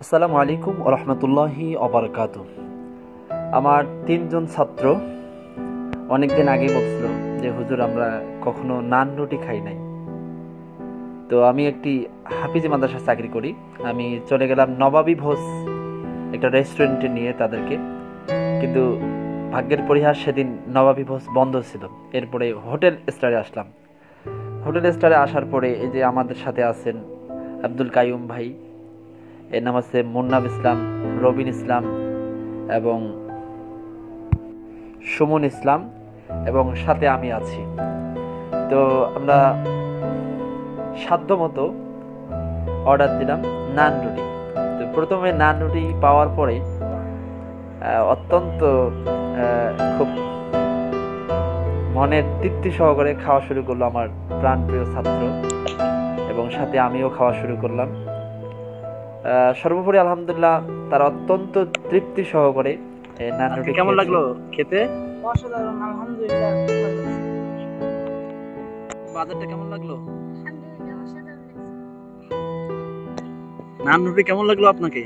আসসালামু আলাইকুম ওয়া রাহমাতুল্লাহি ওয়া বারাকাতুহু। আমার তিনজন ছাত্র অনেকদিন আগে বলছিল যে হুজুর আমরা কখনো নান রুটি খাই নাই। তো আমি একটি হাফিজি মাদ্রাসায় চাকরি করি। আমি চলে গেলাম নবাবী ভোজ একটা রেস্টুরেন্টে নিয়ে তাদেরকে, কিন্তু ভাগ্যের পরিহাস সেদিন নবাবী ভোজ বন্ধ ছিল। এরপরে হোটেল স্টারে আসলাম। হোটেল স্টারে আসার পরে এই যে আমাদের সাথে আছেন আব্দুল কাইয়ুম ভাই, এর নাম আছে মুন্নাব ইসলাম, রবিন ইসলাম এবং সুমন ইসলাম, এবং সাথে আমি আছি। তো আমরা সাধ্যমতো অর্ডার দিলাম নান রুটি। তো প্রথমে নান রুটি পাওয়ার পরে অত্যন্ত খুব মনের তৃপ্তি সহকারে খাওয়া শুরু করলো আমার প্রাণপ্রিয় ছাত্র, এবং সাথে আমিও খাওয়া শুরু করলাম। সর্বোপরি আলহামদুলিল্লাহ তারা অত্যন্ত তৃপ্তি সহকারে নান রুটি কেমন লাগলো খেতে? অসাধারণ, আলহামদুলিল্লাহ। বাজারটা কেমন লাগলো? আলহামদুলিল্লাহ, অসাধারণ লাগছে। নান রুটি কেমন লাগলো আপনাকে?